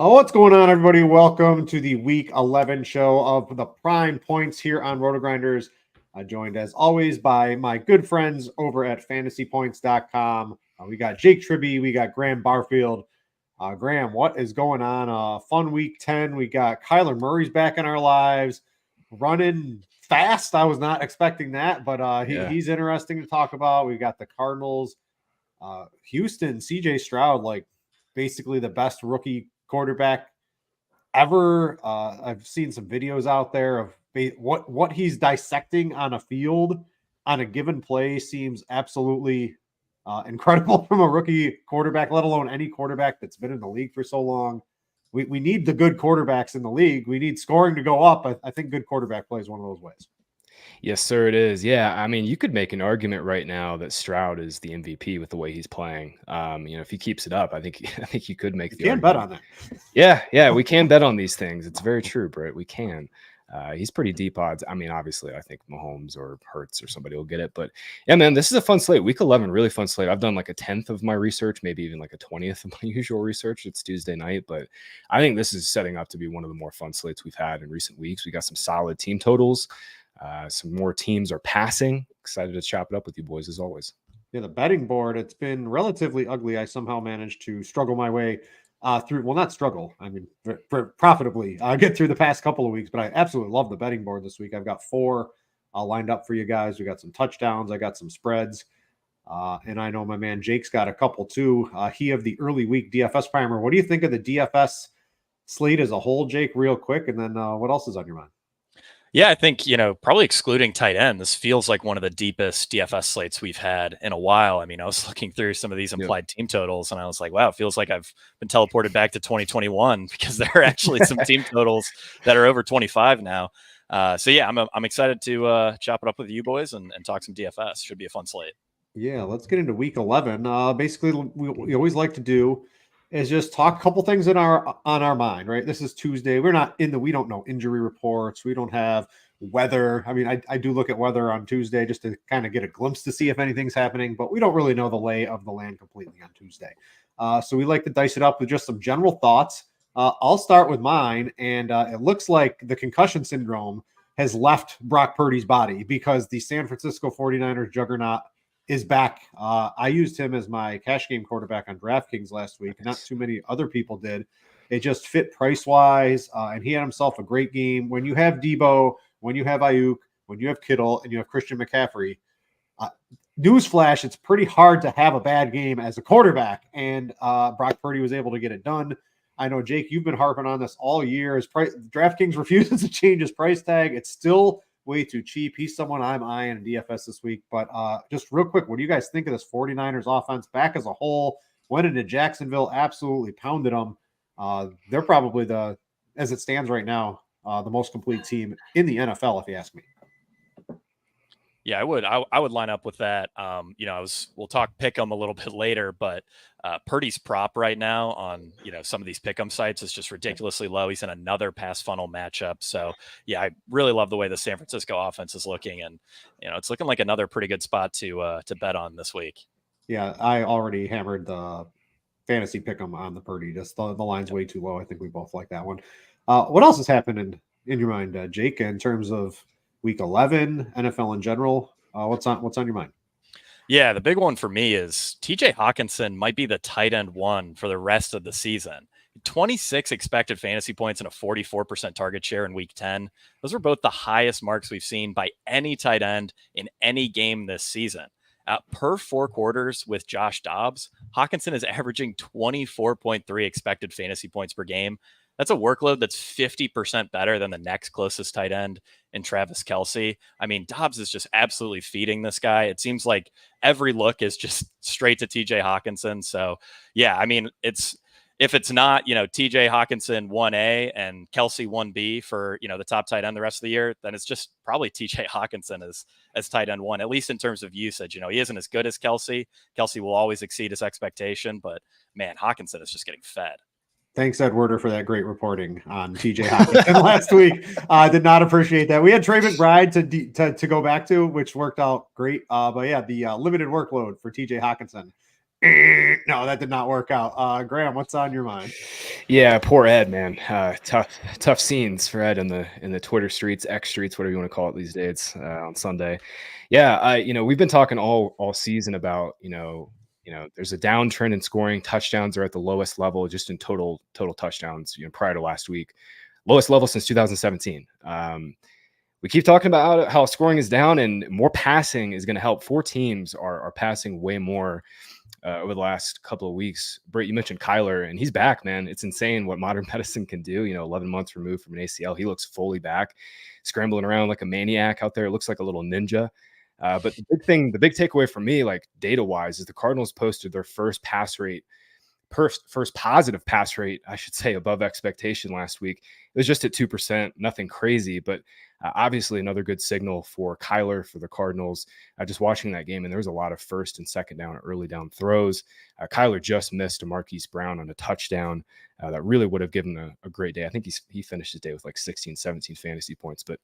Oh, what's going on, everybody? Welcome to the Week 11 show of the Prime Points here on RotoGrinders. Joined, as always, by my good friends over at fantasypoints.com. We got Jake Tribbey. We got Graham Barfield. Graham, what is going on? Fun Week 10. We got Kyler Murray's back in our lives, running fast. I was not expecting that, but he's interesting to talk about. We got the Cardinals. Houston, CJ Stroud, like basically the best rookie quarterback ever. I've seen some videos out there of what he's dissecting on a field on a given play seems absolutely incredible from a rookie quarterback, let alone any quarterback that's been in the league for so long. We need the good quarterbacks in the league. We need scoring to go up. I think good quarterback play is one of those ways. Yes, sir, it is. Yeah, I mean, you could make an argument right now that Stroud is the MVP with the way he's playing. If he keeps it up, I think you could make the argument. Bet on that. Yeah, we can bet on these things. It's very true, Britt. We can. He's pretty deep odds. I mean, obviously, I think Mahomes or Hurts or somebody will get it. But yeah, man, this is a fun slate. Week 11, really fun slate. I've done like a 10th of my research, maybe even like a 20th of my usual research. It's Tuesday night, but I think this is setting up to be one of the more fun slates we've had in recent weeks. We got some solid team totals. Some more teams are passing. Excited to chop it up with you boys as always. Yeah, the betting board, it's been relatively ugly. I somehow managed to struggle my way through. Well, not struggle. I mean, profitably get through the past couple of weeks, but I absolutely love the betting board this week. I've got 4 lined up for you guys. We got some touchdowns. I got some spreads. And I know my man Jake's got a couple too. He of the early week DFS primer. What do you think of the DFS slate as a whole, Jake, real quick? And then what else is on your mind? Yeah, I think, probably excluding tight end, this feels like one of the deepest DFS slates we've had in a while. I mean, I was looking through some of these implied team totals and I was like, wow, it feels like I've been teleported back to 2021 because there are actually some team totals that are over 25 now. So yeah, I'm excited to chop it up with you boys and talk some DFS. Should be a fun slate. Yeah, let's get into week 11. Basically, we always like to do is just talk a couple things on our mind, right? This is Tuesday. We don't know injury reports. We don't have weather. I mean, I do look at weather on Tuesday just to kind of get a glimpse to see if anything's happening, but we don't really know the lay of the land completely on Tuesday. So we like to dice it up with just some general thoughts. I'll start with mine, and it looks like the concussion syndrome has left Brock Purdy's body because the San Francisco 49ers juggernaut is back. I used him as my cash game quarterback on DraftKings last week. Not too many other people did. It just fit price-wise, and he had himself a great game. When you have Debo, when you have Ayuk, when you have Kittle, and you have Christian McCaffrey, newsflash, it's pretty hard to have a bad game as a quarterback, and Brock Purdy was able to get it done. I know, Jake, you've been harping on this all year. DraftKings refuses to change his price tag. It's still way too cheap. He's someone I'm eyeing in DFS this week. But just real quick, what do you guys think of this 49ers offense back as a whole? Went into Jacksonville, absolutely pounded them. They're probably as it stands right now, the most complete team in the NFL, if you ask me. Yeah, I would line up with that. We'll talk pick'em a little bit later, but Purdy's prop right now on, some of these pick'em sites is just ridiculously low. He's in another pass funnel matchup. So yeah, I really love the way the San Francisco offense is looking, and it's looking like another pretty good spot to bet on this week. Yeah, I already hammered the fantasy pick'em on the Purdy. Just the line's way too low. I think we both like that one. What else has happened in your mind, Jake, in terms of Week 11, NFL in general? What's on your mind? Yeah, the big one for me is TJ Hawkinson might be the tight end one for the rest of the season. 26 expected fantasy points and a 44% target share in Week 10. Those were both the highest marks we've seen by any tight end in any game this season. Per 4 quarters with Josh Dobbs, Hawkinson is averaging 24.3 expected fantasy points per game. That's a workload that's 50% better than the next closest tight end in Travis Kelce. I mean, Dobbs is just absolutely feeding this guy. It seems like every look is just straight to TJ Hawkinson. So yeah, I mean, if it's not, TJ Hawkinson 1A and Kelce 1B for, the top tight end the rest of the year, then it's just probably TJ Hawkinson as tight end 1, at least in terms of usage. He isn't as good as Kelce. Kelce will always exceed his expectation, but man, Hawkinson is just getting fed. Thanks, Edwarder, for that great reporting on TJ Hawkinson last week. Did not appreciate that. We had Trey McBride to go back to, which worked out great. But yeah, the limited workload for TJ Hawkinson No, that did not work out. Graham, what's on your mind? Yeah, poor Ed, man. Tough scenes for Ed in the Twitter streets, X streets, whatever you want to call it these days, on Sunday. Yeah, we've been talking all season about there's a downtrend in scoring. Touchdowns are at the lowest level, just in total touchdowns. Prior to last week, lowest level since 2017. We keep talking about how scoring is down and more passing is going to help. 4 teams are passing way more over the last couple of weeks. Brit, you mentioned Kyler, and he's back, man. It's insane what modern medicine can do. 11 months removed from an ACL. He looks fully back, scrambling around like a maniac out there. It looks like a little ninja. But the big takeaway for me, like data-wise, is the Cardinals posted their first positive pass rate, I should say, above expectation last week. It was just at 2%, nothing crazy, but obviously another good signal for Kyler, for the Cardinals. Just watching that game, and there was a lot of first and second down, early down throws. Kyler just missed a Marquise Brown on a touchdown that really would have given a great day. I think he finished his day with like 16, 17 fantasy points. But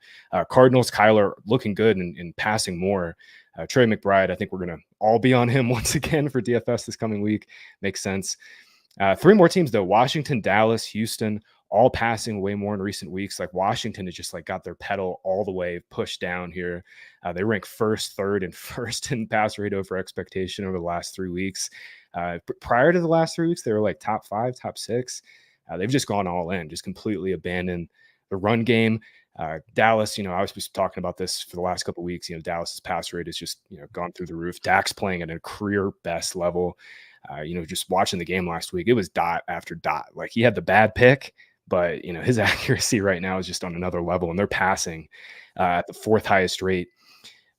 Cardinals, Kyler looking good and passing more. Trey McBride, I think we're going to all be on him once again for DFS this coming week. Makes sense. 3 more teams, though: Washington, Dallas, Houston, all passing way more in recent weeks. Like Washington has just like got their pedal all the way pushed down here. They rank first, third, and first in pass rate over expectation over the last 3 weeks. Prior to the last 3 weeks, they were like top 5, top 6. They've just gone all in, just completely abandoned the run game. Dallas, I was just talking about this for the last couple of weeks. Dallas's pass rate has just gone through the roof. Dak's playing at a career best level. Just watching the game last week, it was dot after dot. Like he had the bad pick, but his accuracy right now is just on another level, and they're passing at the 4th highest rate.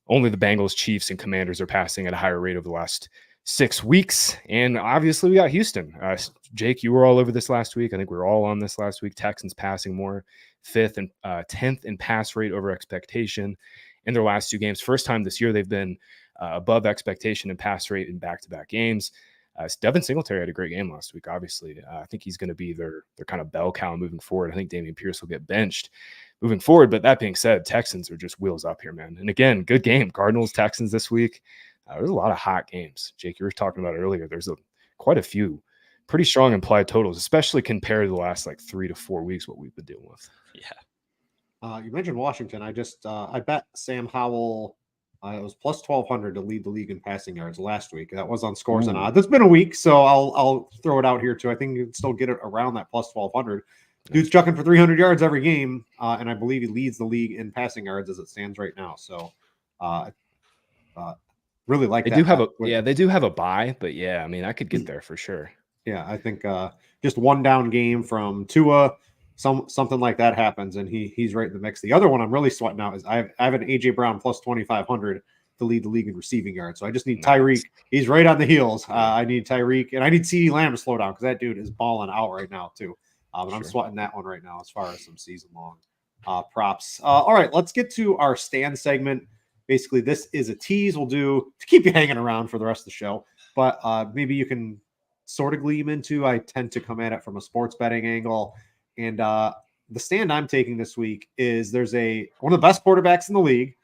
Only the Bengals, Chiefs, and Commanders are passing at a higher rate over the last 6 weeks. And obviously we got Houston. Jake, you were all over this last week. I think we were all on this last week. Texans passing more, 5th and 10th in pass rate over expectation in their last 2 games. First time this year they've been above expectation in pass rate in back-to-back games. Devin Singletary had a great game last week, obviously. I think he's going to be their kind of bell cow moving forward. I think Dameon Pierce will get benched moving forward. But that being said, Texans are just wheels up here, man. And again, good game. Cardinals, Texans this week. There's a lot of hot games. Jake, you were talking about it earlier. There's quite a few pretty strong implied totals, especially compared to the last 3 to 4 weeks, what we've been dealing with. Yeah. You mentioned Washington. I bet Sam Howell. It was plus 1,200 to lead the league in passing yards last week. That was on Scores and Odds. It's been a week, so I'll throw it out here too. I think you can still get it around that plus 1,200. Dude's chucking for 300 yards every game, and I believe he leads the league in passing yards as it stands right now. So, really like that. They do have a bye, but yeah, I mean, I could get there for sure. Yeah, I think just one down game from Tua, something like that happens, and he's right in the mix. The other one I'm really sweating out is I have an AJ Brown plus 2,500 to lead the league in receiving yards. So I just need Tyreek. He's right on the heels. I need Tyreek, and I need CeeDee Lamb to slow down because that dude is balling out right now too. But I'm sweating that one right now as far as some season-long props. All right, let's get to our stand segment. Basically, this is a tease we'll do to keep you hanging around for the rest of the show. But maybe you can sort of gleam into. I tend to come at it from a sports betting angle. And the stand I'm taking this week is there's one of the best quarterbacks in the league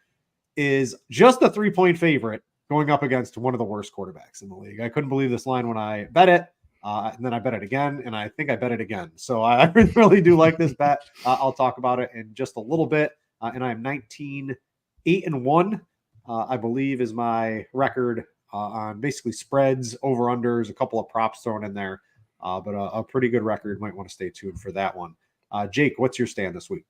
is just a 3-point favorite going up against one of the worst quarterbacks in the league. I couldn't believe this line when I bet it. And then I bet it again, and I think I bet it again. So I really do like this bet. I'll talk about it in just a little bit. And I'm 19-8-1, I believe, is my record on basically spreads, over-unders, a couple of props thrown in there. But a pretty good record. Might want to stay tuned for that one. Jake, what's your stand this week?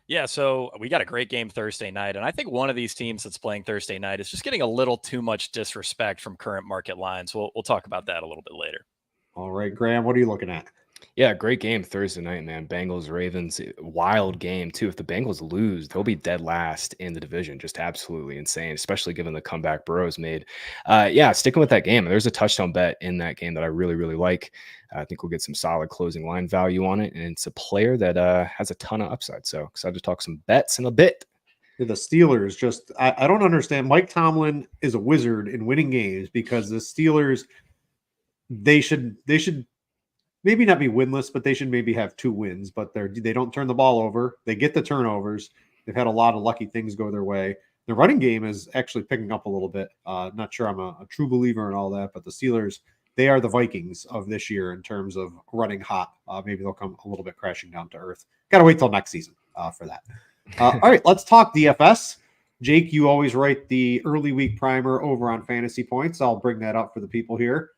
Yeah, so we got a great game Thursday night, and I think one of these teams that's playing Thursday night is just getting a little too much disrespect from current market lines. We'll talk about that a little bit later. All right, Graham, what are you looking at? Yeah, great game Thursday night, man. Bengals, Ravens, wild game too. If the Bengals lose, they'll be dead last in the division. Just absolutely insane, especially given the comeback Burrow's made. Sticking with that game. There's a touchdown bet in that game that I really, really like. I think we'll get some solid closing line value on it, and it's a player that has a ton of upside. So excited to talk some bets in a bit. The Steelers just, I don't understand. Mike Tomlin is a wizard in winning games because the Steelers, they should maybe not be winless, but they should maybe have 2 wins. But they don't turn the ball over. They get the turnovers. They've had a lot of lucky things go their way. The running game is actually picking up a little bit. Not sure I'm a true believer in all that, but the Steelers they are the Vikings of this year in terms of running hot. Maybe they'll come a little bit crashing down to earth. Got to wait till next season for that. All right, let's talk DFS. Jake, you always write the early week primer over on Fantasy Points. I'll bring that up for the people here.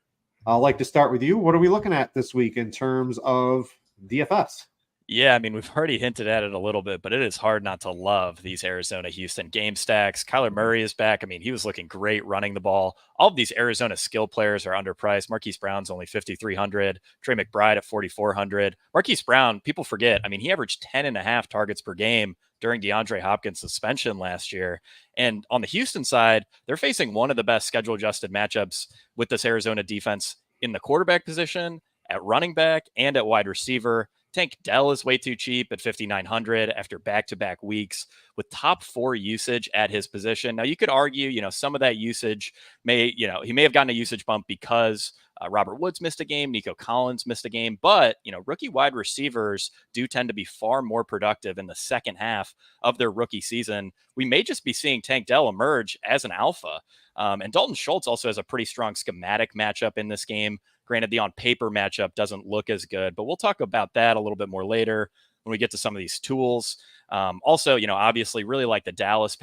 I'd like to start with you. What are we looking at this week in terms of DFS? Yeah, I mean, we've already hinted at it a little bit, but it is hard not to love these Arizona-Houston game stacks. Kyler Murray is back. I mean, he was looking great running the ball. All of these Arizona skill players are underpriced. Marquise Brown's only 5,300. Trey McBride at 4,400. Marquise Brown, people forget, I mean, he averaged 10.5 targets per game during DeAndre Hopkins' suspension last year. And on the Houston side, they're facing one of the best schedule-adjusted matchups with this Arizona defense in the quarterback position, at running back, and at wide receiver. Tank Dell is way too cheap at 5,900 after back-to-back weeks with top 4 usage at his position. Now, you could argue, some of that usage he may have gotten a usage bump because Robert Woods missed a game, Nico Collins missed a game, but, rookie wide receivers do tend to be far more productive in the second half of their rookie season. We may just be seeing Tank Dell emerge as an alpha. And Dalton Schultz also has a pretty strong schematic matchup in this game. Granted, the on-paper matchup doesn't look as good, but we'll talk about that a little bit more later when we get to some of these tools. Also, obviously really like the Dallas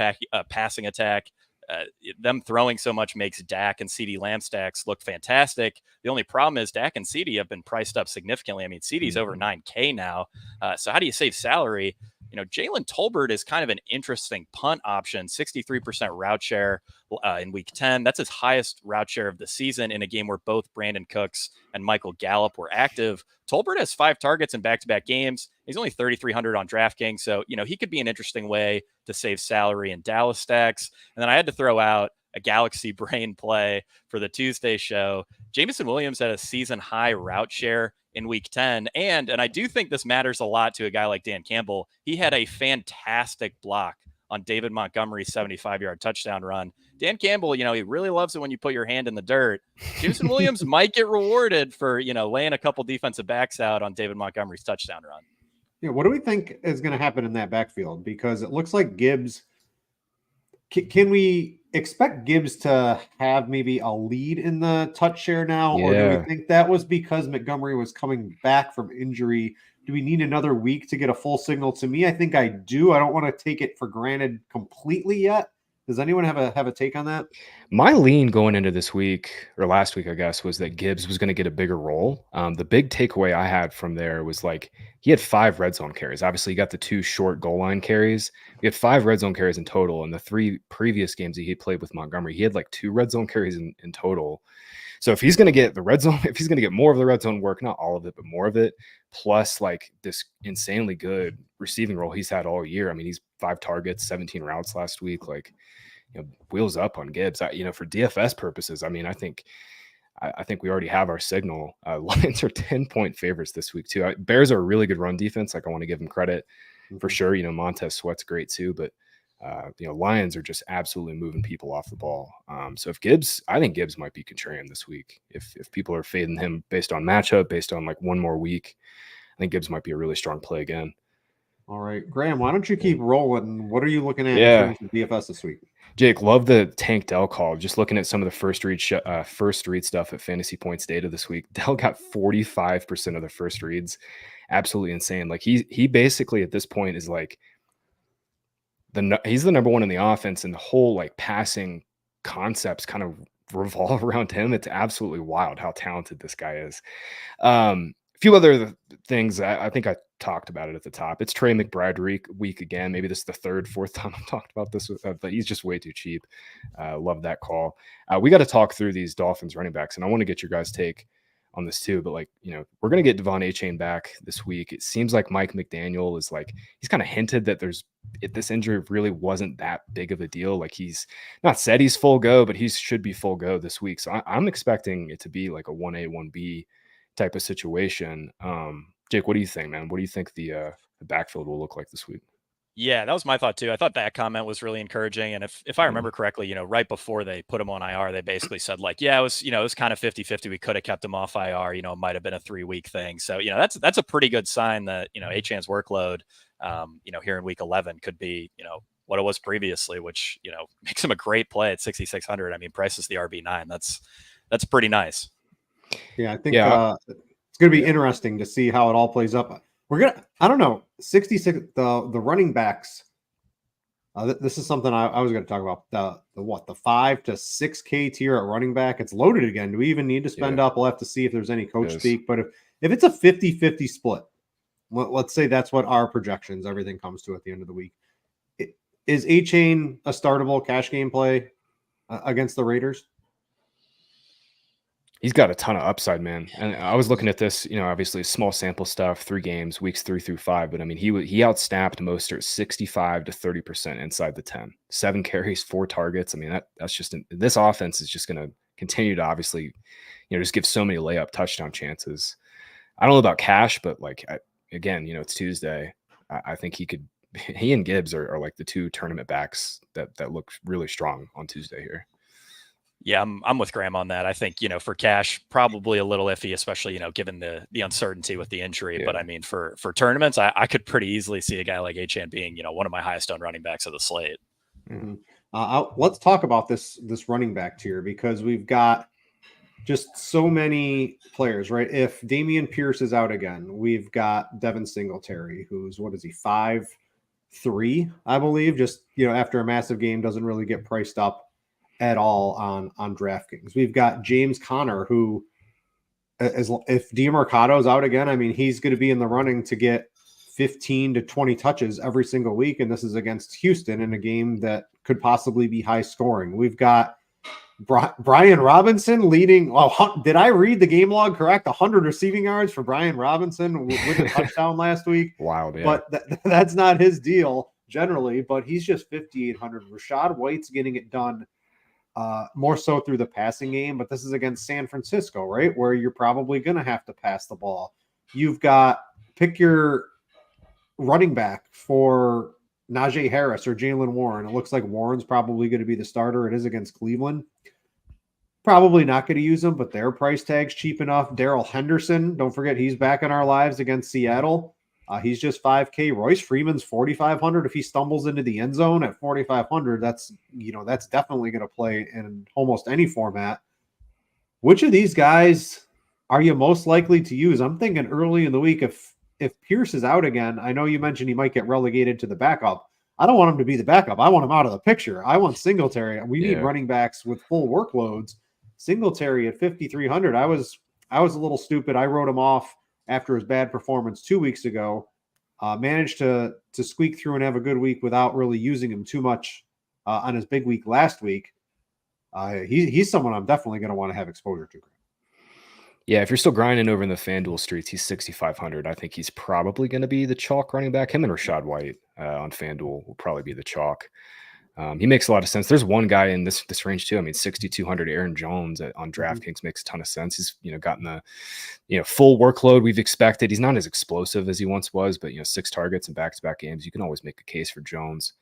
passing attack. Them throwing so much makes Dak and CeeDee Lamb stacks look fantastic. The only problem is Dak and CeeDee have been priced up significantly. I mean, CeeDee's over $9K now. So how do you save salary? Jalen Tolbert is kind of an interesting punt option, 63% route share in week 10. That's his highest route share of the season in a game where both Brandon Cooks and Michael Gallup were active. Tolbert has 5 targets in back-to-back games. He's only 3,300 on DraftKings. So, he could be an interesting way to save salary in Dallas stacks. And then I had to throw out a Galaxy Brain play for the Tuesday show. Jameson Williams had a season high route share in week 10. And I do think this matters a lot to a guy like Dan Campbell. He had a fantastic block on David Montgomery's 75-yard touchdown run. Dan Campbell, he really loves it when you put your hand in the dirt. Jameson Williams might get rewarded for, laying a couple defensive backs out on David Montgomery's touchdown run. Yeah, what do we think is going to happen in that backfield? Because it looks like Gibbs. Can we expect Gibbs to have maybe a lead in the touch share now? Yeah. Or do we think that was because Montgomery was coming back from injury? Do we need another week to get a full signal? To me, I think I do. I don't want to take it for granted completely yet. Does anyone have a take on that? My lean going into this week, or last week, I guess, was that Gibbs was going to get a bigger role. The big takeaway I had from there was he had 5 red zone carries. Obviously, he got the 2 short goal line carries. He had 5 red zone carries in total. In the 3 previous games that he played with Montgomery, he had 2 red zone carries in total. So if he's going to get the red zone, if he's going to get more of the red zone work, not all of it, but more of it, plus this insanely good receiving role he's had all year. I mean, he's 5 targets, 17 routes last week. Wheels up on Gibbs. For DFS purposes, I mean, I think we already have our signal. Lions are 10-point favorites this week too. Bears are a really good run defense. I want to give them credit for sure. Montez Sweat's great too, but Lions are just absolutely moving people off the ball. So I think Gibbs might be contrarian this week. If people are fading him based on matchup, based on one more week, I think Gibbs might be a really strong play again. All right, Graham, why don't you keep rolling? What are you looking at in terms of DFS this week? Jake, love the Tank Dell call. Just looking at some of the first read stuff at Fantasy Points data this week, Dell got 45% of the first reads. Absolutely insane. He basically at this point is he's the number 1 in the offense, and the whole passing concepts kind of revolve around him. It's absolutely wild how talented this guy is. A few other things. I think I talked about it at the top. It's Trey McBride week again. Maybe this is the 3rd, 4th time I've talked about this, but he's just way too cheap. Love that call. We got to talk through these Dolphins running backs, and I want to get your guys' take on this too. But we're going to get Devon Achane back this week. It seems like Mike McDaniel is he's kind of hinted that this injury really wasn't that big of a deal. He's not said he's full go, but he should be full go this week. So I'm expecting it to be a 1A, 1B type of situation. Jake, what do you think, man? What do you think the backfield will look like this week? Yeah, that was my thought too. I thought that comment was really encouraging. And if I remember correctly, right before they put him on IR, they basically said it was kind of 50-50. We could have kept him off IR, it might've been a 3-week thing. So, that's a pretty good sign that, Achane's workload, here in week 11 could be, what it was previously, which, makes him a great play at 6,600. I mean, Price is the RB9. That's pretty nice. Yeah, I think it's going to be interesting to see how it all plays up. I don't know, 66, the running backs. This is something I was going to talk about. The 5 to 6K tier at running back. It's loaded again. Do we even need to spend up? We'll have to see if there's any coach speak. But if it's a 50-50 split, let's say that's what our projections, everything comes to at the end of the week. Is A-Chain a startable cash game play against the Raiders? He's got a ton of upside, man. And I was looking at this, obviously small sample stuff, 3 games, weeks 3 through 5. But I mean, he outsnapped Mostert 65 to 30% inside the 10, 7 carries, 4 targets. I mean, that's just this offense is just going to continue to obviously, just give so many layup touchdown chances. I don't know about cash, but again, it's Tuesday. I think he and Gibbs are like the 2 tournament backs that look really strong on Tuesday here. Yeah, I'm with Graham on that. I think, for cash, probably a little iffy, especially, given the uncertainty with the injury. Yeah. But I mean, for tournaments, I could pretty easily see a guy like A-Chan being, one of my highest owned running backs of the slate. Mm-hmm. Let's talk about this running back tier, because we've got just so many players, right? If Damian Pierce is out again, we've got Devin Singletary, who's, 5'3", I believe, just, after a massive game, doesn't really get priced up at all on DraftKings. We've got James Conner, who, if DeMarco's out again, I mean, he's going to be in the running to get 15 to 20 touches every single week, and this is against Houston in a game that could possibly be high scoring. We've got Brian Robinson leading. Oh, did I read the game log correct? 100 receiving yards for Brian Robinson with a touchdown last week. Wow, yeah. But that's not his deal generally, but he's just 5,800. Rachaad White's getting it done more so through the passing game, but this is against San Francisco, right? Where you're probably going to have to pass the ball. You've got, pick your running back for Najee Harris or Jaylen Warren. It looks like Warren's probably going to be the starter. It is against Cleveland. Probably not going to use him, but their price tag's cheap enough. Darrell Henderson, don't forget, he's back in our lives against Seattle. He's just 5K. Royce Freeman's 4,500. If he stumbles into the end zone at 4,500, that's definitely going to play in almost any format. Which of these guys are you most likely to use? I'm thinking early in the week, if Pierce is out again, I know you mentioned he might get relegated to the backup. I don't want him to be the backup. I want him out of the picture. I want Singletary. We need running backs with full workloads. Singletary at 5,300. I was a little stupid. I wrote him off after his bad performance 2 weeks ago. Managed to squeak through and have a good week without really using him too much on his big week last week. He's someone I'm definitely going to want to have exposure to. Yeah, if you're still grinding over in the FanDuel streets, he's 6,500. I think he's probably going to be the chalk running back. Him and Rachaad White on FanDuel will probably be the chalk. He makes a lot of sense. There's one guy in this range too. I mean, 6,200 Aaron Jones on DraftKings makes a ton of sense. He's gotten the full workload we've expected. He's not as explosive as he once was, but 6 targets in back-to-back games. You can always make a case for Jones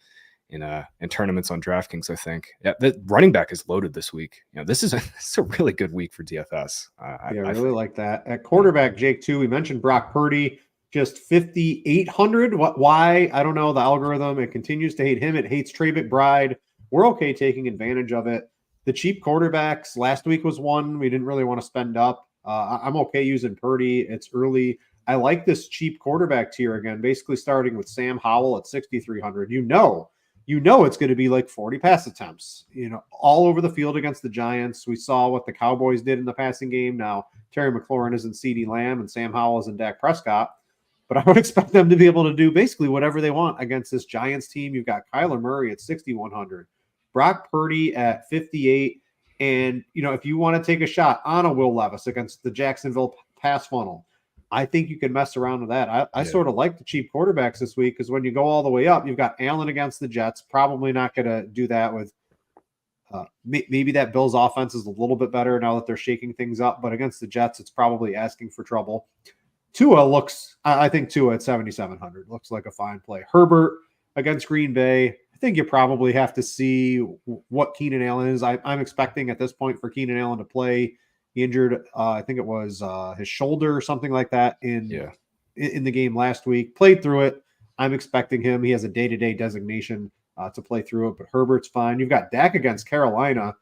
in tournaments on DraftKings. I think the running back is loaded this week. This is a really good week for DFS. I really like that. At quarterback, Jake too. We mentioned Brock Purdy. Just 5,800. Why? I don't know. The algorithm, it continues to hate him. It hates Trey McBride. We're okay taking advantage of it. The cheap quarterbacks, last week was one we didn't really want to spend up. I'm okay using Purdy. It's early. I like this cheap quarterback tier again, basically starting with Sam Howell at 6,300. You know it's going to be like 40 pass attempts, all over the field against the Giants. We saw what the Cowboys did in the passing game. Now, Terry McLaurin isn't CeeDee Lamb and Sam Howell isn't Dak Prescott. But I would expect them to be able to do basically whatever they want against this Giants team. You've got Kyler Murray at 6,100, Brock Purdy at 58. And, if you want to take a shot on a Will Levis against the Jacksonville pass funnel, I think you can mess around with that. I sort of like the cheap quarterbacks this week, because when you go all the way up, you've got Allen against the Jets. Probably not going to do that with maybe that Bills offense is a little bit better now that they're shaking things up. But against the Jets, it's probably asking for trouble. I think Tua at 7,700 looks like a fine play. Herbert against Green Bay. I think you probably have to see what Keenan Allen is. I'm expecting at this point for Keenan Allen to play. He injured, I think it was his shoulder or something like that in the game last week. Played through it. I'm expecting him. He has a day-to-day designation to play through it, but Herbert's fine. You've got Dak against Carolina.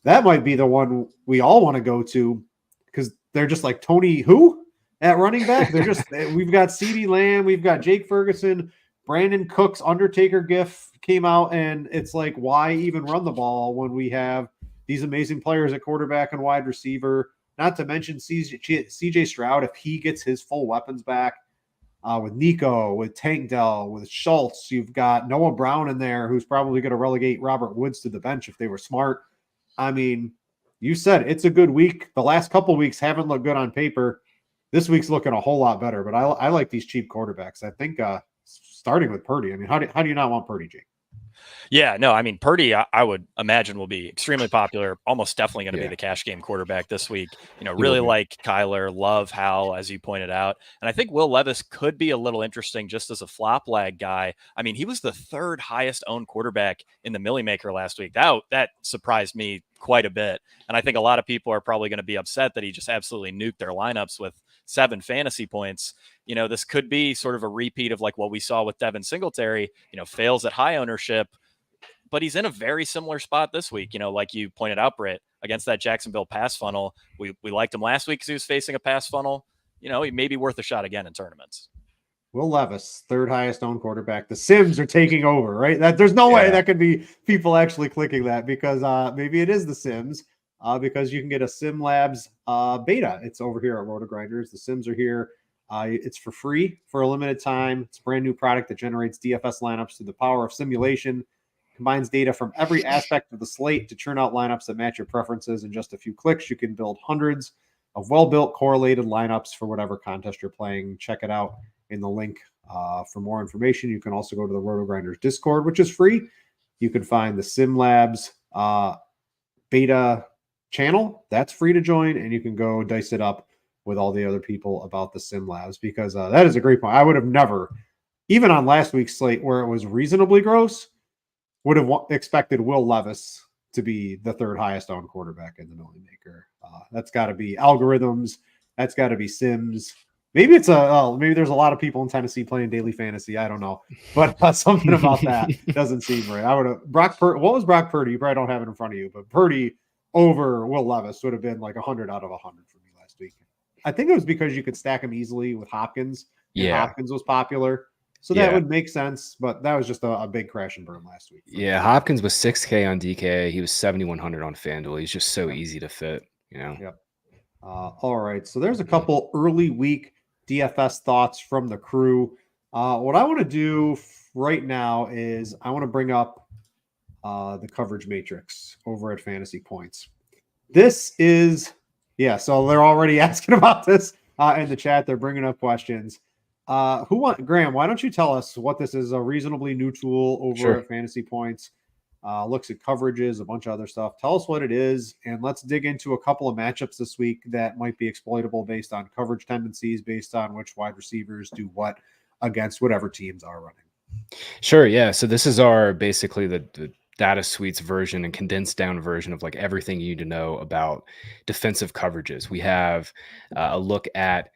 That might be the one we all want to go to, because they're just like Tony who at running back. They're just we've got CeeDee Lamb, we've got Jake Ferguson, Brandon Cooks Undertaker gif came out, and it's like, why even run the ball when we have these amazing players at quarterback and wide receiver? Not to mention CJ Stroud, if he gets his full weapons back, with Nico, with Tank Dell, with Schultz, you've got Noah Brown in there, who's probably going to relegate Robert Woods to the bench if they were smart. I mean, you said it's a good week. The last couple weeks haven't looked good on paper. This week's looking a whole lot better, but I like these cheap quarterbacks. I think starting with Purdy. I mean, how do you not want Purdy, Jake? Yeah, no, I mean, Purdy, I would imagine will be extremely popular, almost definitely going to be the cash game quarterback this week. Really like Kyler, love Hal, as you pointed out. And I think Will Levis could be a little interesting just as a flop lag guy. I mean, he was the third highest owned quarterback in the Millie Maker last week. That surprised me quite a bit. And I think a lot of people are probably going to be upset that he just absolutely nuked their lineups with 7 fantasy points. This could be sort of a repeat of like what we saw with Devin Singletary, fails at high ownership, but he's in a very similar spot this week. Like you pointed out, Britt, against that Jacksonville pass funnel. We liked him last week because he was facing a pass funnel. He may be worth a shot again in tournaments. Will Levis, third highest owned quarterback. The Sims are taking over, right? There's no way that could be people actually clicking that, because maybe it is the Sims, because you can get a Sim Labs beta. It's over here at RotoGrinders. The Sims are here. It's for free for a limited time. It's a brand new product that generates DFS lineups through the power of simulation. Combines data from every aspect of the slate to churn out lineups that match your preferences. In just a few clicks, you can build hundreds of well-built correlated lineups for whatever contest you're playing. Check it out in the link for more information. You can also go to the RotoGrinders Discord, which is free. You can find the Sim Labs beta channel. That's free to join, and you can go dice it up with all the other people about the Sim Labs, because that is a great point. I would have never, even on last week's slate where it was reasonably gross, would have expected Will Levis to be the third highest owned quarterback in the Millie Maker. That's got to be algorithms. That's got to be Sims. Maybe it's maybe there's a lot of people in Tennessee playing daily fantasy. I don't know, but something about that doesn't seem right. I would have what was Brock Purdy? You probably don't have it in front of you, but Purdy over Will Levis would have been like 100 out of 100 for me last week. I think it was because you could stack him easily with Hopkins. Hopkins was popular. So that would make sense, but that was just a big crash and burn last week. Yeah, Hopkins was 6K on DK. He was 7,100 on FanDuel. He's just so easy to fit, Yep. All right, so there's a couple early week DFS thoughts from the crew. What I want to do right now is I want to bring up the coverage matrix over at Fantasy Points. This is, so they're already asking about this in the chat. They're bringing up questions. Graham, why don't you tell us what this is? A reasonably new tool over at Fantasy Points. Looks at coverages, a bunch of other stuff. Tell us what it is, and let's dig into a couple of matchups this week that might be exploitable based on coverage tendencies, based on which wide receivers do what against whatever teams are running. Sure, yeah. So this is our basically the data suites version and condensed down version of like everything you need to know about defensive coverages. We have a look at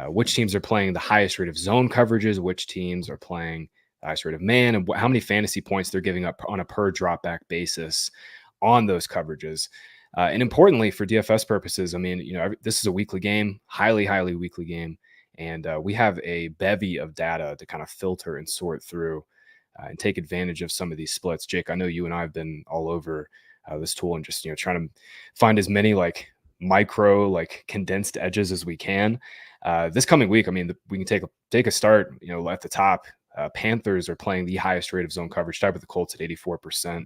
which teams are playing the highest rate of zone coverages, which teams are playing the highest rate of man, and how many fantasy points they're giving up on a per drop back basis on those coverages. And importantly, for DFS purposes, I mean, this is a weekly game, highly weekly game. And we have a bevy of data to kind of filter and sort through and take advantage of some of these splits. Jake, I know you and I have been all over this tool and just, trying to find as many like micro, like condensed edges as we can. This coming week, I mean, we can take a start, at the top. Panthers are playing the highest rate of zone coverage, tied with the Colts at 84%.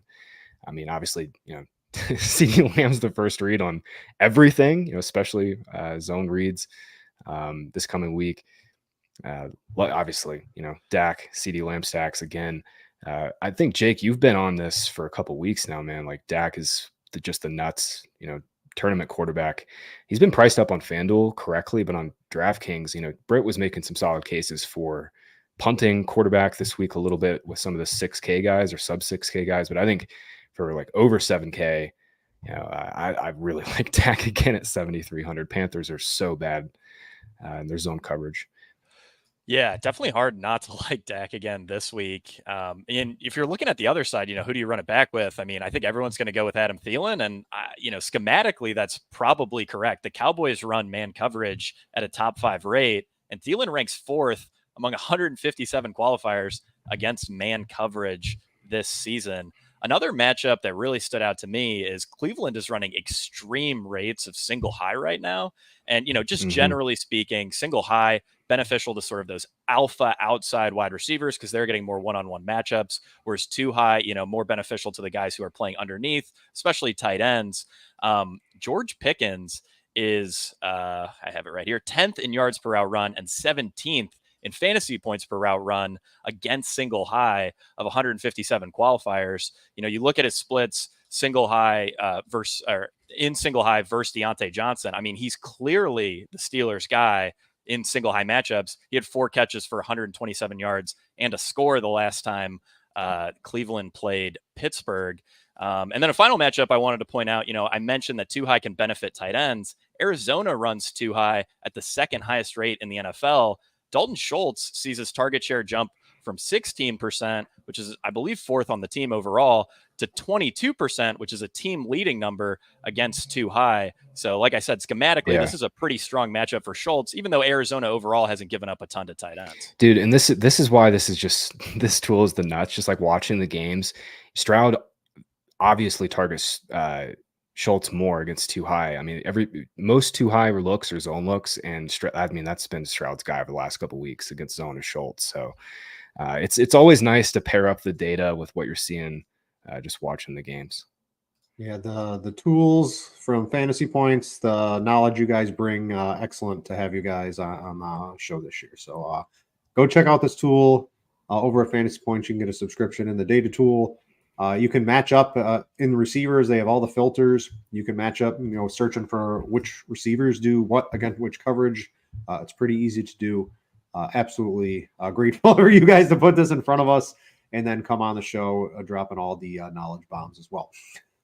I mean, obviously, CeeDee Lamb's the first read on everything, especially zone reads this coming week. Obviously, Dak, CeeDee Lamb stacks again. I think, Jake, you've been on this for a couple weeks now, man. Like Dak is just the nuts, tournament quarterback. He's been priced up on FanDuel correctly, but on DraftKings, Britt was making some solid cases for punting quarterback this week a little bit with some of the 6K guys or sub 6K guys. But I think for like over 7K, I really like Dak again at 7,300. Panthers are so bad in their zone coverage. Yeah, definitely hard not to like Dak again this week. And if you're looking at the other side, who do you run it back with? I mean, I think everyone's going to go with Adam Thielen, and schematically, that's probably correct. The Cowboys run man coverage at a top 5 rate, and Thielen ranks 4th among 157 qualifiers against man coverage this season. Another matchup that really stood out to me is Cleveland is running extreme rates of single high right now. And, just generally speaking, single high beneficial to sort of those alpha outside wide receivers because they're getting more one-on-one matchups, whereas too high, more beneficial to the guys who are playing underneath, especially tight ends. George Pickens is, I have it right here, 10th in yards per route run and 17th in fantasy points per route run against single high of 157 qualifiers. You look at his splits, single high versus Deontay Johnson. I mean, he's clearly the Steelers guy in single high matchups. He had 4 catches for 127 yards and a score the last time Cleveland played Pittsburgh. And then a final matchup I wanted to point out, I mentioned that too high can benefit tight ends. Arizona runs too high at the 2nd highest rate in the NFL. Dalton Schultz sees his target share jump from 16%, which is, I believe, 4th on the team overall, to 22%, which is a team leading number against too high. So like I said, schematically, This is a pretty strong matchup for Schultz, even though Arizona overall hasn't given up a ton to tight ends. Dude, and this is why this tool is the nuts. Just like watching the games, Stroud obviously targets Schultz more against too high. I mean, most too high looks or zone looks, and that's been Stroud's guy over the last couple of weeks against zone and Schultz. So it's always nice to pair up the data with what you're seeing just watching the games. Yeah, the tools from Fantasy Points, the knowledge you guys bring, excellent to have you guys on the show this year. So go check out this tool over at Fantasy Points. You can get a subscription in the data tool. You can match up in the receivers. They have all the filters. You can match up, searching for which receivers do what against which coverage. It's pretty easy to do. Absolutely grateful for you guys to put this in front of us and then come on the show dropping all the knowledge bombs as well.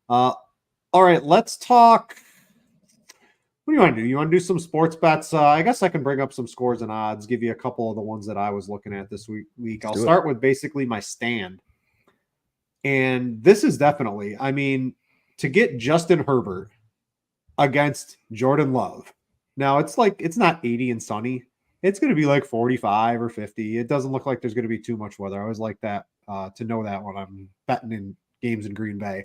All right, let's talk. What do you want to do? You want to do some sports bets? I guess I can bring up some scores and odds, give you a couple of the ones that I was looking at this week. I'll start with basically my stand. And this is definitely, to get Justin Herbert against Jordan Love. Now, it's not 80 and sunny. It's going to be like 45 or 50. It doesn't look like there's going to be too much weather. I always like that to know that when I'm betting in games in Green Bay.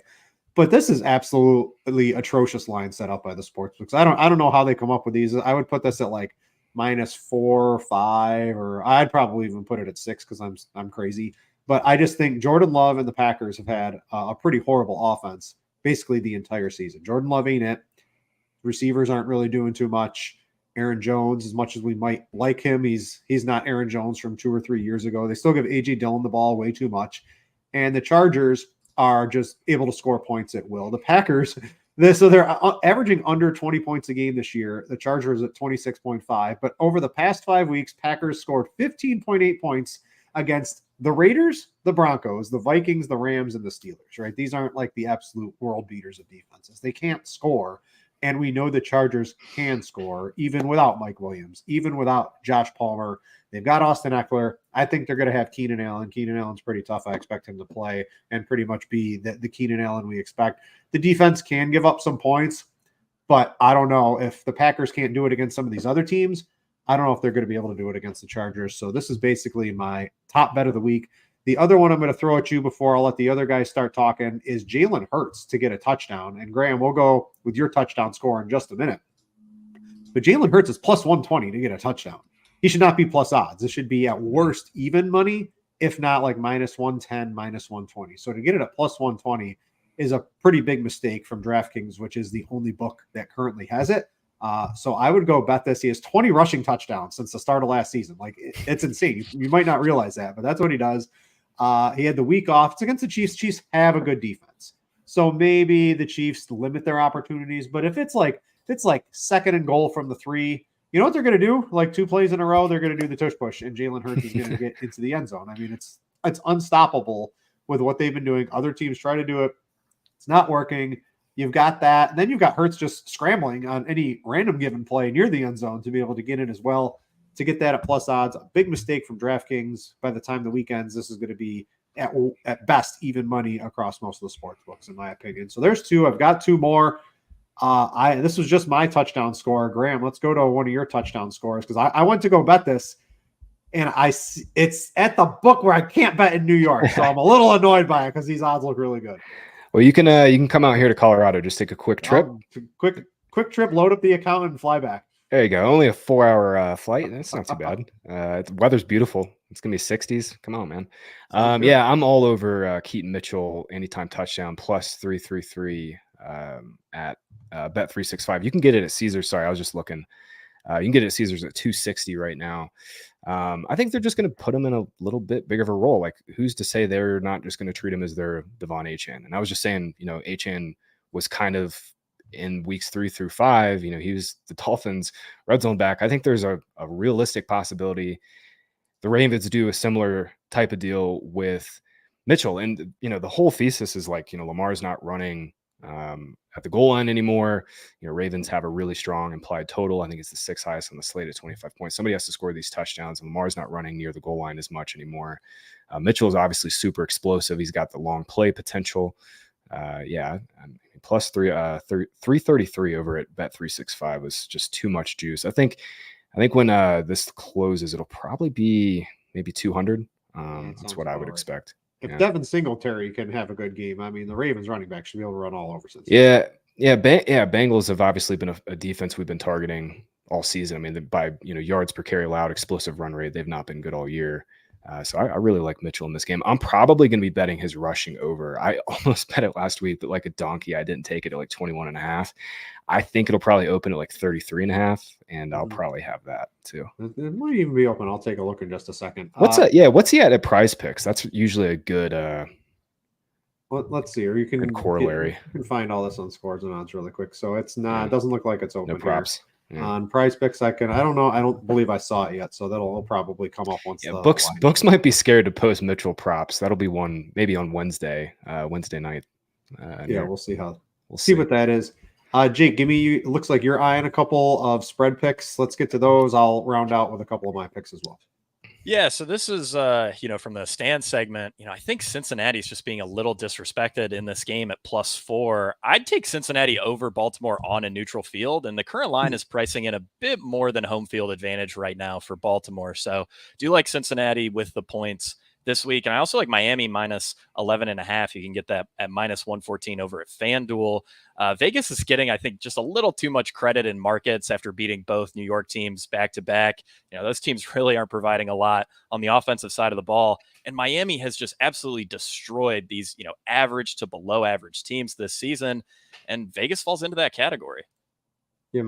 But this is absolutely atrocious line set up by the sportsbooks. I don't know how they come up with these. I would put this at like -4 or 5, or I'd probably even put it at 6 because I'm crazy. But I just think Jordan Love and the Packers have had a pretty horrible offense basically the entire season. Jordan Love ain't it. Receivers aren't really doing too much. Aaron Jones, as much as we might like him, he's not Aaron Jones from 2 or 3 years ago. They still give A.J. Dillon the ball way too much. And the Chargers are just able to score points at will. The Packers, they're averaging under 20 points a game this year. The Chargers at 26.5. But over the past 5 weeks, Packers scored 15.8 points against the Raiders, the Broncos, the Vikings, the Rams, and the Steelers, right? These aren't like the absolute world beaters of defenses. They can't score. And we know the Chargers can score even without Mike Williams, even without Josh Palmer. They've got Austin Eckler. I think they're going to have Keenan Allen. Keenan Allen's pretty tough. I expect him to play and pretty much be the Keenan Allen we expect. The defense can give up some points, but I don't know if the Packers can't do it against some of these other teams. I don't know if they're going to be able to do it against the Chargers. So this is basically my top bet of the week. The other one I'm going to throw at you before I'll let the other guys start talking is Jalen Hurts to get a touchdown. And Graham, we'll go with your touchdown score in just a minute. But Jalen Hurts is +120 to get a touchdown. He should not be plus odds. This should be at worst even money, if not like -110, -120. So to get it at +120 is a pretty big mistake from DraftKings, which is the only book that currently has it. So I would go bet this. He has 20 rushing touchdowns since the start of last season. Like it's insane. You might not realize that, but that's what he does. He had the week off. It's against the Chiefs. Chiefs have a good defense. So maybe the Chiefs limit their opportunities. But if it's like 2nd and goal from the 3, you know what they're going to do? Like 2 plays in a row, they're going to do the tush push, and Jalen Hurts is going to get into the end zone. I mean, it's unstoppable with what they've been doing. Other teams try to do it. It's not working. You've got that. And then you've got Hurts just scrambling on any random given play near the end zone to be able to get in as well. to get that at plus odds. A big mistake from DraftKings. By the time the weekends, this is going to be at best even money across most of the sports books, in my opinion. So there's two. I've got two more. This was just my touchdown score. Graham, let's go to one of your touchdown scores, because I went to go bet this, and it's at the book where I can't bet in New York, so I'm a little annoyed by it because these odds look really good. Well, you can come out here to Colorado, just take a quick trip. Quick trip, load up the account, and fly back. There you go. Only a 4-hour flight. That's not too bad. The weather's beautiful. It's gonna be 60s. Come on, man. Yeah, I'm all over Keaton Mitchell anytime touchdown plus 333 at Bet365. You can get it at Caesars. Sorry, I was just looking. You can get it at Caesars at 260 right now. I think they're just going to put him in a little bit bigger of a role. Like, who's to say they're not just going to treat him as their Devon Achane? And I was just saying, Achane was kind of in weeks 3 through 5. He was the Dolphins' red zone back. I think there's a realistic possibility the Ravens do a similar type of deal with Mitchell. And, the whole thesis is like, Lamar's not running at the goal line anymore. Ravens have a really strong implied total. I think it's the 6th highest on the slate at 25 points. Somebody has to score these touchdowns, and Lamar's not running near the goal line as much anymore. Mitchell is obviously super explosive. He's got the long play potential. Plus 333 over at Bet365 was just too much juice. I think when this closes, it'll probably be maybe 200. That's what I would expect. If Devin Singletary can have a good game, I mean, the Ravens running back should be able to run all over Cincinnati. Bengals have obviously been a defense we've been targeting all season. I mean, by yards per carry allowed, explosive run rate, they've not been good all year. So I really like Mitchell in this game. I'm probably going to be betting his rushing over. I almost bet it last week, but like a donkey, I didn't take it at like 21.5. I think it'll probably open at like 33.5, and I'll probably have that too. It might even be open. I'll take a look in just a second. What's he at Prize Picks? That's usually a good let's see, or you can corollary. You can find all this on Scores and Odds really quick. So it's not, it doesn't look like it's open. No props. Yeah. On Prize Picks, I don't know. I don't believe I saw it yet, so that'll probably come up once. Yeah, books might be scared to post Mitchell props. That'll be one maybe on Wednesday night. We'll see we'll see what that is. Jake, it looks like you're eyeing a couple of spread picks. Let's get to those. I'll round out with a couple of my picks as well. Yeah, so this is, from the stand segment, I think Cincinnati's just being a little disrespected in this game at +4. I'd take Cincinnati over Baltimore on a neutral field, and the current line is pricing in a bit more than home field advantage right now for Baltimore. So do you like Cincinnati with the points this week? And I also like Miami minus 11.5. You can get that at minus 114 over at FanDuel. Vegas is getting, I think, just a little too much credit in markets after beating both New York teams back to back. Those teams really aren't providing a lot on the offensive side of the ball. And Miami has just absolutely destroyed these, average to below average teams this season. And Vegas falls into that category. Yeah,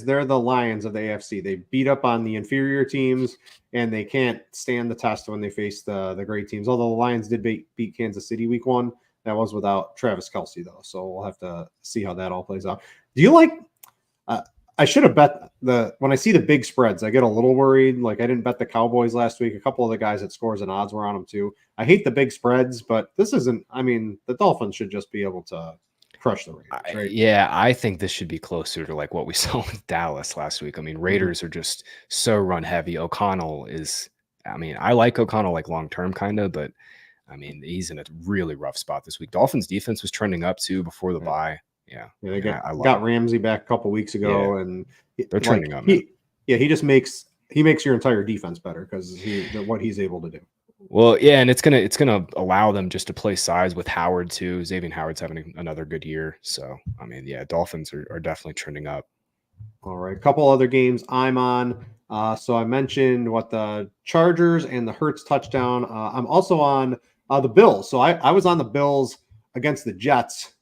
they're the Lions of the AFC. They beat up on the inferior teams, and they can't stand the test when they face the great teams. Although the Lions did beat Kansas City week 1. That was without Travis Kelce, though. So we'll have to see how that all plays out. Do you like I should have bet when I see the big spreads, I get a little worried. Like, I didn't bet the Cowboys last week. A couple of the guys at Scores and Odds were on them too. I hate the big spreads, but this isn't, the Dolphins should just be able to crush the Raiders, right? Yeah, I think this should be closer to like what we saw with Dallas last week. Raiders are just so run heavy. O'Connell is, I like O'Connell like long term kind of, but he's in a really rough spot this week. Dolphins defense was trending up too before the bye. Yeah, they got Ramsey back a couple weeks ago, and they're trending up. He just makes your entire defense better because what he's able to do. Well, yeah, and it's gonna allow them just to play size with Howard too. Xavier Howard's having another good year, so Dolphins are definitely trending up. All right, a couple other games I'm on. So I mentioned the Chargers and the Hurts touchdown. I'm also on the Bills. So I was on the Bills against the Jets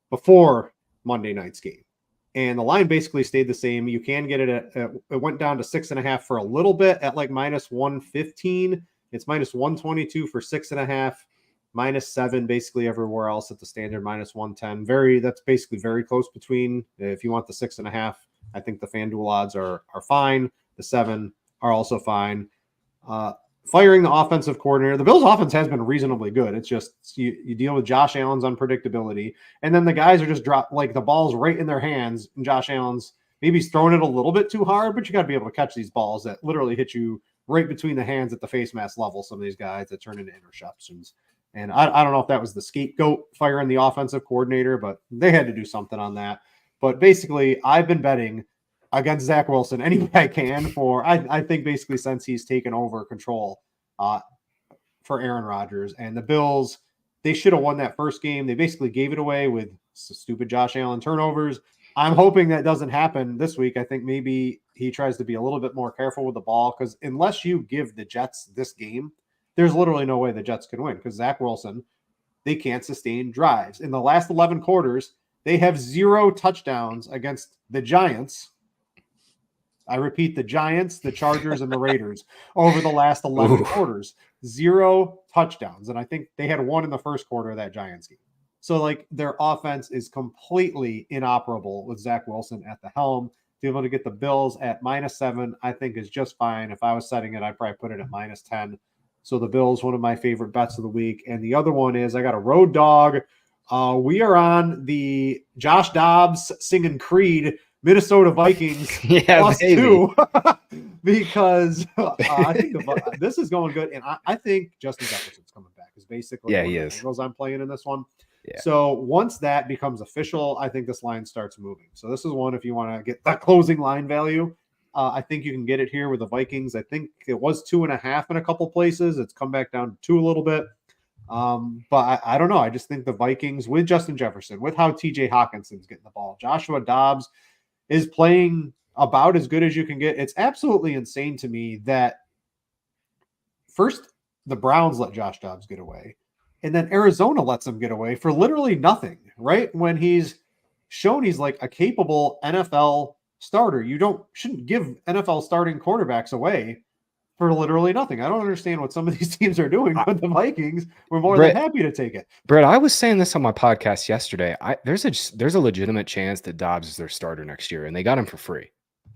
before Monday night's game, and the line basically stayed the same. You can get it it went down to 6.5 for a little bit at like minus 115. It's minus 122 for 6.5, minus 7 basically everywhere else at the standard, minus 110. That's basically very close between. If you want the 6.5, I think the FanDuel odds are fine. The 7 are also fine. Firing the offensive coordinator. The Bills' offense has been reasonably good. It's just you deal with Josh Allen's unpredictability, and then the guys are just the ball's right in their hands, and Josh Allen's maybe he's throwing it a little bit too hard, but you got to be able to catch these balls that literally hit you right between the hands at the face mask level. Some of these guys that turn into interceptions. And I don't know if that was the scapegoat firing the offensive coordinator, but they had to do something on that. But basically, I've been betting against Zach Wilson any way I can for, I think basically since he's taken over control for Aaron Rodgers. And the Bills, they should have won that first game. They basically gave it away with stupid Josh Allen turnovers. I'm hoping that doesn't happen this week. I think maybe he tries to be a little bit more careful with the ball, because unless you give the Jets this game, there's literally no way the Jets can win, because Zach Wilson, they can't sustain drives. In the last 11 quarters, they have 0 touchdowns against the Giants. I repeat, the Giants, the Chargers, and the Raiders over the last 11 quarters. 0 touchdowns. And I think they had 1 in the first quarter of that Giants game. So, like, their offense is completely inoperable with Zach Wilson at the helm. To be able to get the Bills at -7, I think is just fine. If I was setting it, I'd probably put it at -10. So the Bills, one of my favorite bets of the week. And the other one is I got a road dog. We are on the Josh Dobbs singing Creed Minnesota Vikings +2 because I think this is going good. And I think Justin Jefferson's coming back is basically he is. Bengals I'm playing in this one. Yeah. So once that becomes official, I think this line starts moving. So this is one, if you want to get that closing line value, I think you can get it here with the Vikings. I think it was 2.5 in a couple places. It's come back down to 2 a little bit. But I don't know. I just think the Vikings with Justin Jefferson, with how TJ Hawkinson's getting the ball, Joshua Dobbs is playing about as good as you can get. It's absolutely insane to me that first the Browns let Josh Dobbs get away, and then Arizona lets him get away for literally nothing, right? When he's shown he's like a capable NFL starter. You shouldn't give NFL starting quarterbacks away for literally nothing. I don't understand what some of these teams are doing, but the Vikings were more than happy to take it. Brett, I was saying this on my podcast yesterday. There's a legitimate chance that Dobbs is their starter next year, and they got him for free.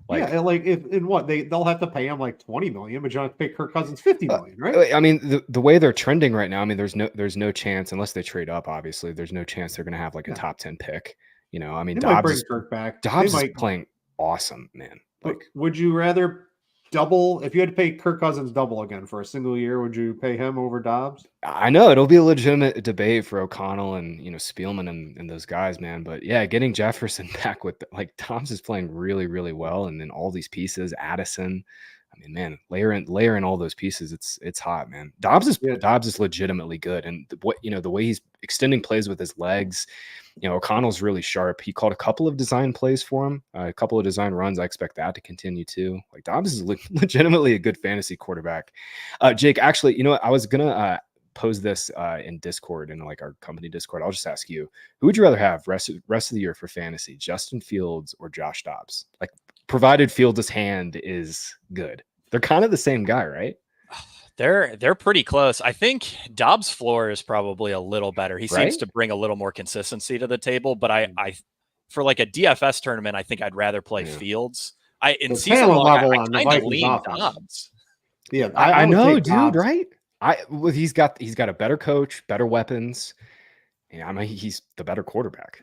They'll have to pay him like $20 million, but you don't have to pay Kirk Cousins $50 million, right? I mean, the way they're trending right now, I mean, there's no chance, unless they trade up, obviously, there's no chance they're going to have like a top 10 pick. You know, I mean, Dobbs bring Kirk back. Dobbs is playing awesome, man. Like, would you rather double, if you had to pay Kirk Cousins double again for a single year, would you pay him over Dobbs? I know it'll be a legitimate debate for O'Connell and Spielman and those guys, man. But yeah, getting Jefferson back with like Dobbs is playing really, really well, and then all these pieces, Addison. I mean, man, layer in all those pieces, it's hot, man. Dobbs is legitimately good, and the way he's extending plays with his legs. O'Connell's really sharp. He called a couple of design plays for him, a couple of design runs. I expect that to continue too. Like Dobbs is legitimately a good fantasy quarterback. Jake, actually, I was gonna pose this in Discord, in like our company Discord. I'll just ask you, who would you rather have rest of the year for fantasy, Justin Fields or Josh Dobbs? Like, provided Fields' hand is good. They're kind of the same guy, right? They're pretty close. I think Dobbs' floor is probably a little better. He seems to bring a little more consistency to the table, but I for like a DFS tournament, I think I'd rather play Fields. In season long, I kind of lean Dobbs. Yeah, I know, dude, Dobbs. Right? He's got a better coach, better weapons. Yeah, I mean, he's the better quarterback.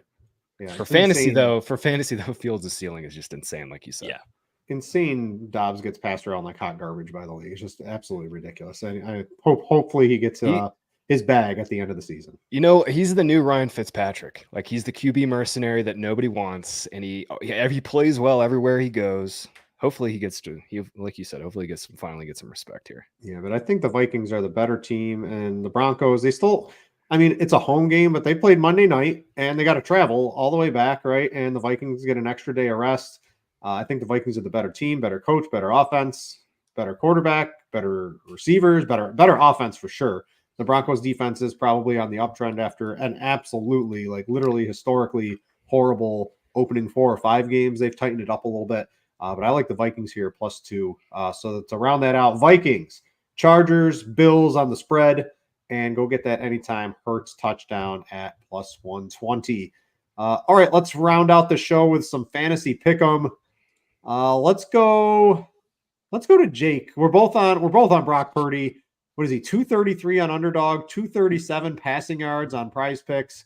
Yeah, for fantasy though, Fields' ceiling is just insane, like you said. Yeah. Insane. Dobbs gets passed around like hot garbage by the league. It's just absolutely ridiculous. I hopefully he gets his bag at the end of the season. He's the new Ryan Fitzpatrick. Like, he's the QB mercenary that nobody wants, and he plays well everywhere he goes. Hopefully like you said, hopefully he finally gets some respect here. Yeah, but I think the Vikings are the better team, and the Broncos, they still, I mean, it's a home game, but they played Monday night and they got to travel all the way back, right? And the Vikings get an extra day of rest. I think the Vikings are the better team, better coach, better offense, better quarterback, better receivers, better offense for sure. The Broncos defense is probably on the uptrend after an absolutely, like, literally historically horrible opening 4 or 5 games. They've tightened it up a little bit, but I like the Vikings here +2. So to round that out, Vikings, Chargers, Bills on the spread, and go get that anytime Hurts touchdown at +120. All right, let's round out the show with some fantasy pick'em. Let's go to Jake. We're both on Brock Purdy. What is he? 233 on underdog, 237 passing yards on Prize Picks.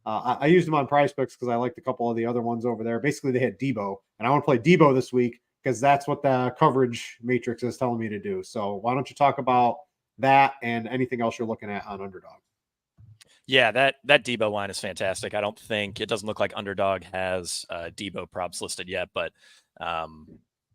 I used him on Prize Picks because I liked a couple of the other ones over there. Basically, they had Debo and I want to play Debo this week because that's what the coverage matrix is telling me to do. So why don't you talk about that and anything else you're looking at on Underdog? Yeah, that Debo line is fantastic. I don't think it doesn't look like Underdog has Debo props listed yet, but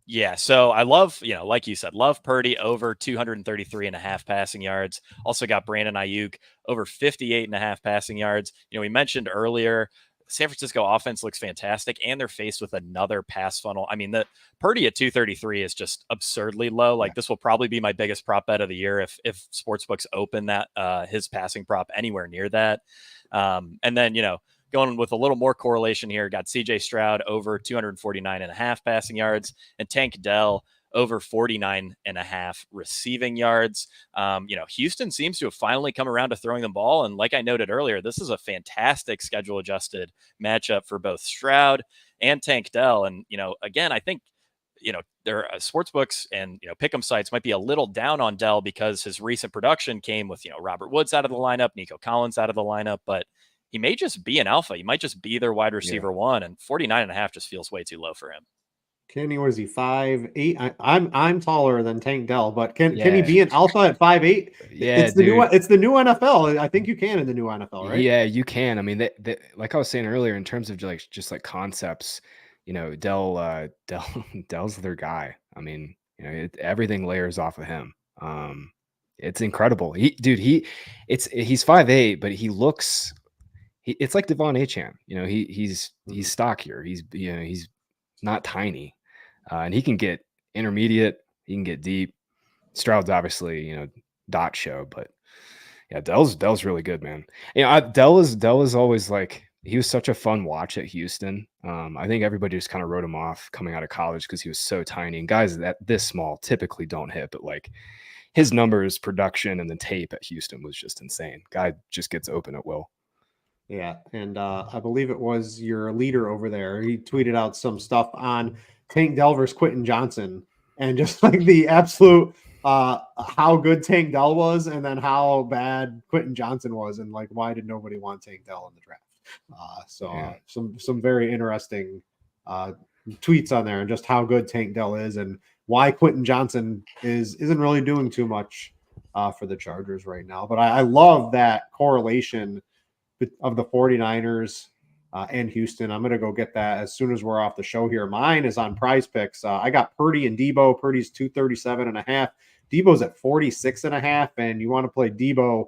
yeah. So I love, like you said, love Purdy over 233.5 passing yards. Also got Brandon Ayuk over 58.5 passing yards. We mentioned earlier, San Francisco offense looks fantastic, and they're faced with another pass funnel. I mean, the Purdy at 233 is just absurdly low. Like, this will probably be my biggest prop bet of the year if sportsbooks open that his passing prop anywhere near that. And then, going with a little more correlation here, got CJ Stroud over 249.5 passing yards and Tank Dell over 49.5 receiving yards. Houston seems to have finally come around to throwing the ball. And like I noted earlier, this is a fantastic schedule adjusted matchup for both Stroud and Tank Dell. And, again, I think, their sports books and, pick'em sites might be a little down on Dell because his recent production came with, Robert Woods out of the lineup, Nico Collins out of the lineup, but he may just be an alpha. He might just be their wide receiver one, and 49.5 just feels way too low for him. Kenny, what is he, 5'8"? I'm taller than Tank Dell, but can he be an alpha at 5'8"? Yeah, it's the new NFL. I think you can in the new NFL, right? Yeah, you can. I mean, like I was saying earlier, in terms of just like concepts, Dell's their guy. I mean, everything layers off of him. It's incredible. He's 5'8", but he looks. It's like Devon Achane. He's stockier. He's not tiny, and he can get intermediate. He can get deep. Stroud's obviously dot show, but yeah, Dell's really good, man. Dell is always like, he was such a fun watch at Houston. I think everybody just kind of wrote him off coming out of college because he was so tiny, and guys that this small typically don't hit, but like his numbers, production, and the tape at Houston was just insane. Guy just gets open at will. Yeah, and I believe it was your leader over there. He tweeted out some stuff on Tank Dell versus Quentin Johnson, and just like the absolute how good Tank Dell was, and then how bad Quentin Johnson was, and like why did nobody want Tank Dell in the draft? Some very interesting tweets on there, and just how good Tank Dell is, and why Quentin Johnson isn't really doing too much for the Chargers right now. But I love that correlation of the 49ers and Houston. I'm going to go get that as soon as we're off the show here. Mine is on Prize Picks. I got Purdy and Debo. Purdy's 237.5. Debo's at 46.5. And you want to play Debo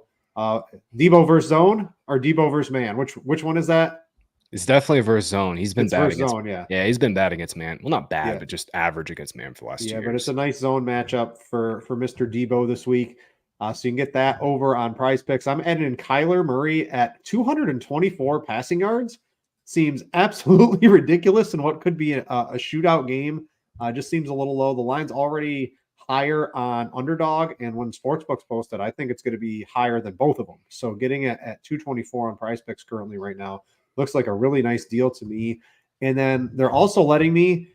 versus zone or Debo versus man? Which one is that? It's definitely versus zone. He's been bad against zone, yeah. Yeah, he's been bad against man. Well, not bad, but just average against man for the last 2 years. Yeah, but it's a nice zone matchup for Mr. Debo this week. So you can get that over on Prize Picks. I'm adding in Kyler Murray at 224 passing yards. Seems absolutely ridiculous in what could be a shootout game. Just seems a little low. The line's already higher on Underdog, and when Sportsbook's posted, I think it's going to be higher than both of them. So getting it at 224 on Prize Picks currently right now looks like a really nice deal to me. And then they're also letting me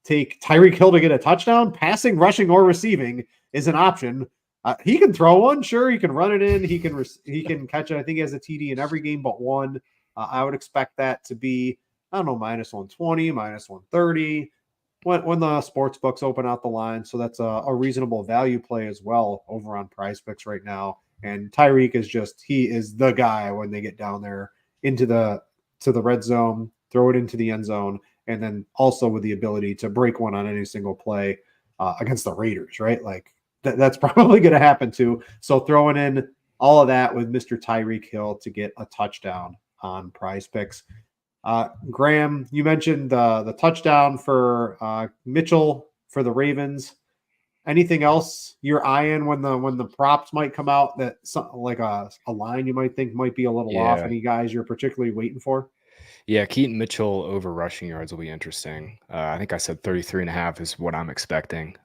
take Tyreek Hill to get a touchdown. Passing, rushing, or receiving is an option. He can throw one, sure. He can run it in. He can catch it. I think he has a TD in every game but one. I would expect that to be, I don't know, minus 120, minus 130 when the sports books open out the line. So that's a reasonable value play as well over on Prize Picks right now. And Tyreek he is the guy when they get down there into the red zone, throw it into the end zone, and then also with the ability to break one on any single play against the Raiders, right? Like, that's probably going to happen too. So throwing in all of that with Mr. Tyreek Hill to get a touchdown on Prize Picks. Graham, you mentioned the touchdown for Mitchell for the Ravens. Anything else you're eyeing when the props might come out that like a line you might think might be a little off? Any guys you're particularly waiting for? Yeah, Keaton Mitchell over rushing yards will be interesting. I think I said 33.5 is what I'm expecting.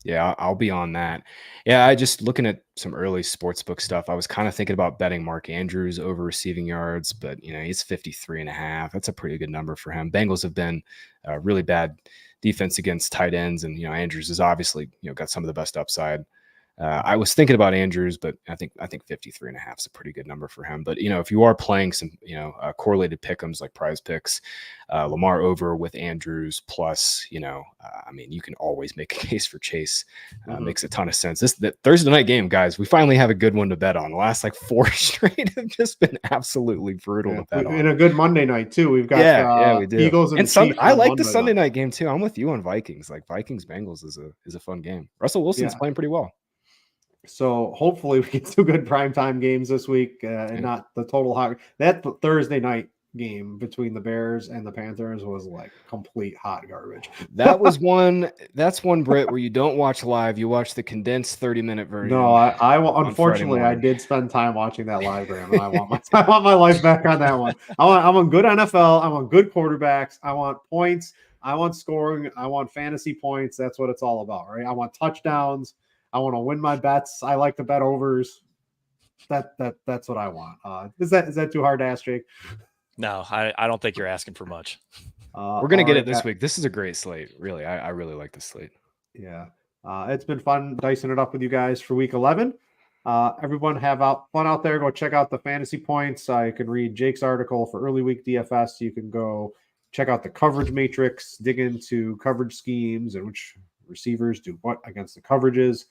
Yeah, I'll be on that. Yeah, I just looking at some early sportsbook stuff. I was kind of thinking about betting Mark Andrews over receiving yards, but he's 53.5. That's a pretty good number for him. Bengals have been really bad defense against tight ends, and Andrews is obviously got some of the best upside. I was thinking about Andrews, but I think 53.5 is a pretty good number for him. But if you are playing some correlated pick'ems like Prize Picks, Lamar over with Andrews plus you can always make a case for Chase. Makes a ton of sense. The Thursday night game, guys, we finally have a good one to bet on. The last 4 straight have just been absolutely brutal to bet on. And a good Monday night too. We've got we do. Eagles and Chiefs. I like the Sunday night game too. I'm with you on Vikings. Vikings Bengals is a fun game. Russell Wilson's playing pretty well. So hopefully we get 2 good primetime games this week and not the total hot. That Thursday night game between the Bears and the Panthers was complete hot garbage. That's one, Brit, where you don't watch live. You watch the condensed 30-minute version. No, I unfortunately I did spend time watching that live, Graham, and I want my life back on that one. I want good NFL. I want good quarterbacks. I want points. I want scoring. I want fantasy points. That's what it's all about, right? I want touchdowns. I want to win my bets. I like to bet overs. That's what I want. Is that too hard to ask, Jake? No, I don't think you're asking for much. We're gonna get it this week. This is a great slate. Really, I really like this slate. Yeah, it's been fun dicing it up with you guys for week 11. Everyone have fun out there. Go check out the fantasy points. You can read Jake's article for early week DFS. You can go check out the coverage matrix, dig into coverage schemes and which receivers do what against the coverages,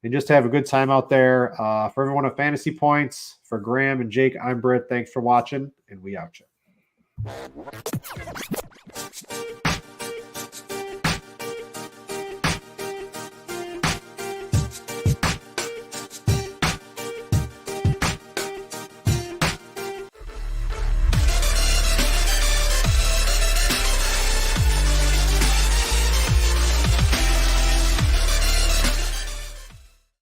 and just have a good time out there. For everyone at Fantasy Points, for Graham and Jake, I'm Britt. Thanks for watching, and we out you.